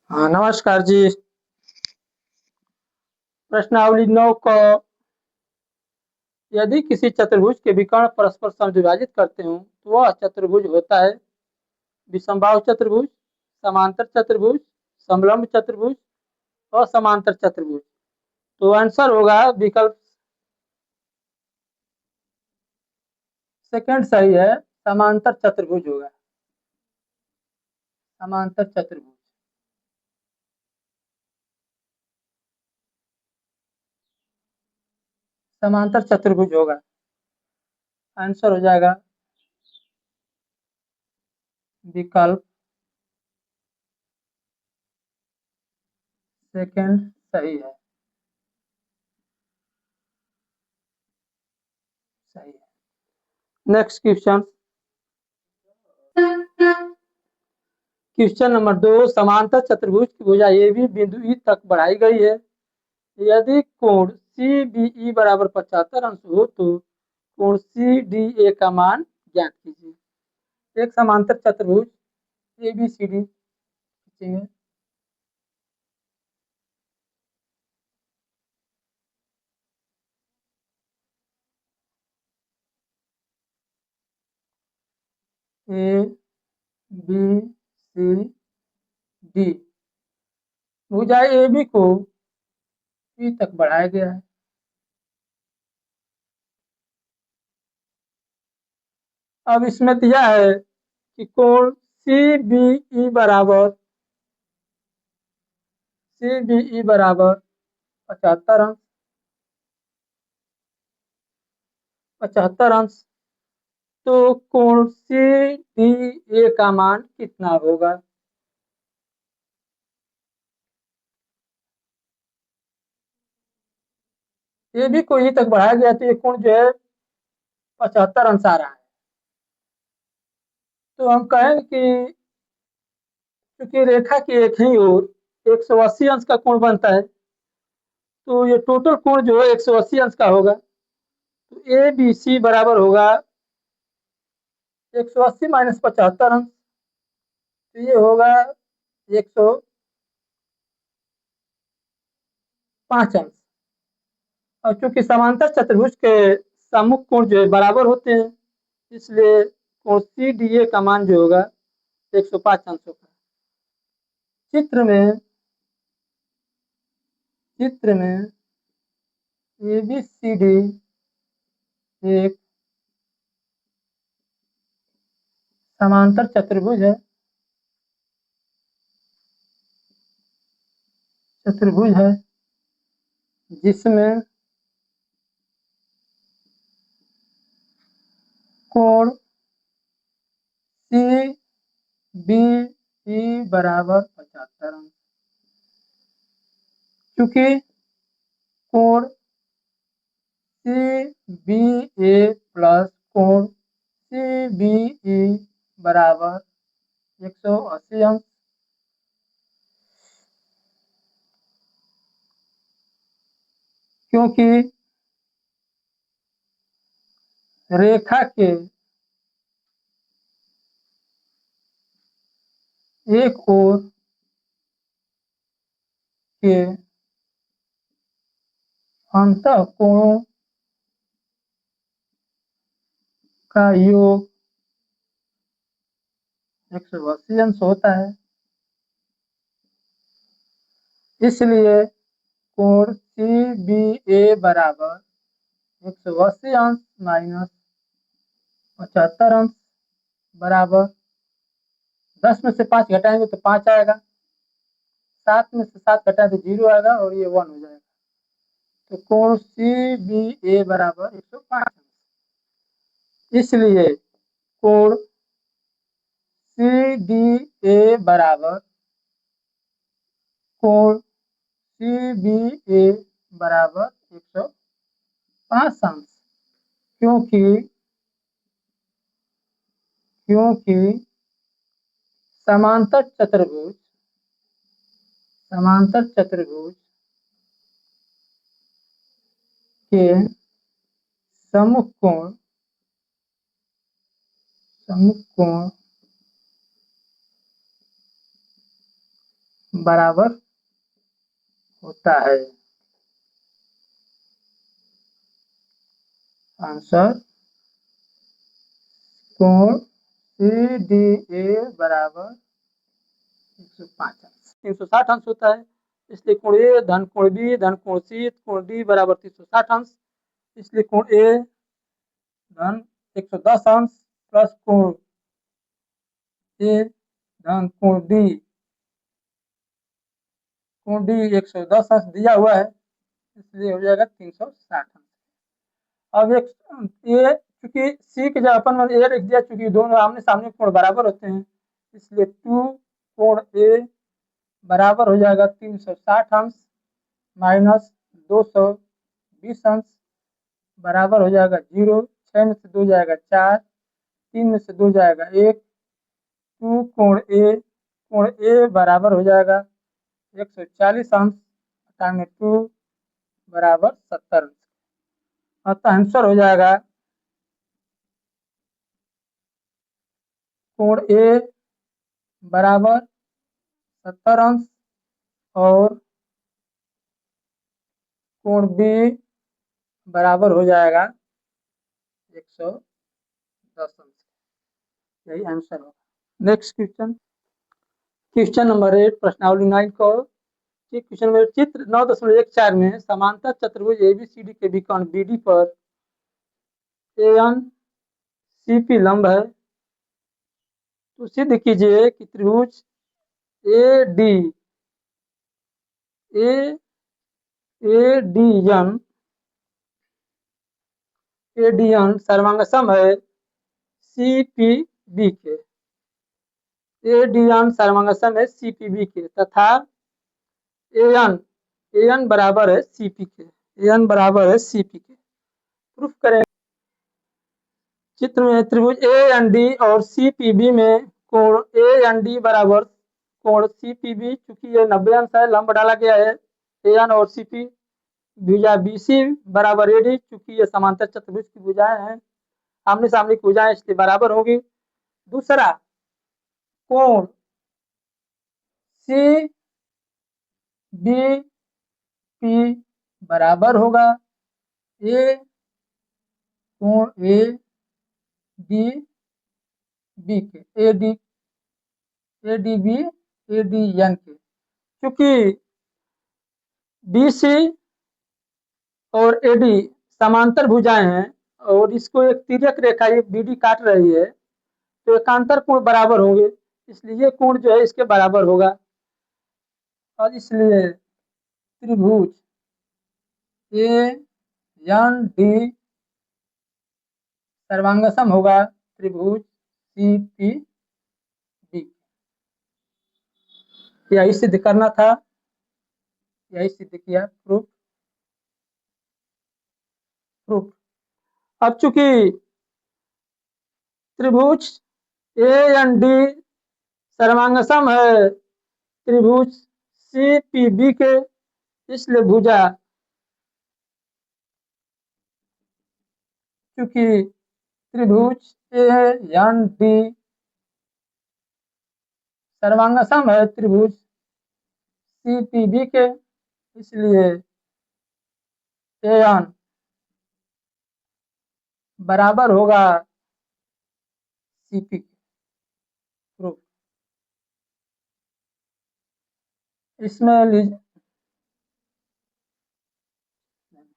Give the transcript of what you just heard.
हाँ, नमस्कार जी। प्रश्नावली 9 क यदि किसी चतुर्भुज के विकर्ण परस्पर समद्विभाजित करते हों तो वह चतुर्भुज होता है। विषमबाहु चतुर्भुज, समांतर चतुर्भुज, समलंब चतुर्भुज और समांतर चतुर्भुज। तो आंसर होगा विकल्प सेकंड सही है। समांतर चतुर्भुज होगा। समांतर चतुर्भुज। समांतर चतुर्भुज होगा। आंसर हो जाएगा विकल्प सेकंड सही है। सही है। Next question. क्वेश्चन नंबर 2, समांतर चतुर्भुज की भुजा AB बिंदु E तक बढ़ाई गई है। यदि कोण CBE बराबर 75 अंश हो तो कोण CDA का मान ज्ञात कीजिए। एक समांतर चतुर्भुज ABCD खींचेंगे। ABCD भुजा AB को E तक बढ़ाया गया है। अब इसमें दिया है कि कोण CBE बराबर 75 अंश। 75 अंश। तो कोण CDA का मान कितना होगा? AB को E तक बढ़ाया गया तो ये कोण जो है 75 अंश आ रहा है। तो हम कहेंगे कि क्योंकि रेखा की एक ही ओर 180 अंश का कोण बनता है तो ये टोटल कोण जो है 180 अंश का होगा। तो ABC बराबर होगा 180 माइनस 75 अंश। तो ये होगा 105 अंश। और चूंकि समांतर चतुर्भुज के सम्मुख कोण जो है बराबर होते हैं इसलिए कोण CDA का मान जो होगा 105 अंश होगा। चित्र में ABCD एक समांतर चतुर्भुज है। जिसमें कोण CBE बराबर 75 अंश। चूंकि कोण CBA प्लस कोण CBE बराबर 180 अंश। क्योंकि रेखा के एक ओर के अंतः कोणों का योग 180 अंश होता है। इसलिए कोण CBA बराबर 180 अंश माइनस 75 अंश बराबर 10 में से 5 घटाएंगे तो 5 आएगा। 7 में से 7 घटाए तो 0 आएगा और ये 1 हो जाएगा। तो कोण CBA बराबर 105 अंश। इसलिए कोण CDA बराबर कोण CBA बराबर 105 अंश। क्योंकि समांतर चतुर्भुज के सम्मुख कोण बराबर होता है। आंसर कोण CDA बराबर 105 अंश, 360 अंश होता है। इसलिए कोण ए धन कोण बी धन कोण सी कोण डी बराबर 360 अंश। इसलिए कोण ए धन 110 अंश प्लस कोण ए धन कोण डी 110 अंश दिया हुआ है, इसलिए हो जाएगा 360 अंश। अब एक ये चूंकि सी के जगह अपन ए लिख दिया, चूंकि दोनों आमने सामने कोण बराबर होते हैं, इसलिए 2 कोण ए बराबर हो जाएगा 360 अंश माइनस 220 अंश बराबर हो जाएगा 0। 6 में से 2 जाएगा 4, 3 में से 2 जाएगा 1। 2 कोण ए बराबर हो जाएगा 140 अंश टाइम 2 बराबर 70 अंश। अतः आंसर हो जाएगा कोण ए बराबर 70 अंश और कोण बी बराबर हो जाएगा 110 अंश। यही आंसर होगा। नेक्स्ट क्वेश्चन, क्वेश्चन नंबर 8 प्रश्नावली 9 को क्वेश्चन में चित्र 9.14 में समांतर चतुर्भुज ABCD के विकर्ण BD पर AN CP लंब है, तो सिद्ध कीजिए कि त्रिभुज ADN सर्वांगसम है CPB के। ADN सर्वांगसम है CPB के तथा AN बराबर है CP के। AN बराबर है CP के। प्रूफ करें। चित्र में त्रिभुज AND और CPB में कोण AND बराबर कोण CPB, चूंकि ये 90 अंश है, लंब डाला गया है AN और CP। भुजा BC बराबर AD, चूंकि ये समांतर चतुर्भुज की भुजाएं हैं, आमने सामने की भुजाएं, इसलिए बराबर होगी। दूसरा कोण CBP बराबर होगा कोण ADB के, ADB ADN के। क्योंकि BC और AD समांतर भुजाएं हैं और इसको एक तिर्यक रेखा ये BD काट रही है, तो एकांतर कोण बराबर होंगे, इसलिए ये कोण जो है इसके बराबर होगा। और इसलिए त्रिभुज AND सर्वांगसम होगा त्रिभुज CPB। यही सिद्ध करना था, यही सिद्ध किया। प्रूफ। अब चूंकि त्रिभुज AND सर्वांगसम है त्रिभुज CPB के, इसलिए भुजा चूंकि त्रिभुज AND सर्वांगसम है त्रिभुज CPB के, इसलिए AN बराबर होगा CP। प्रूफ। इसमें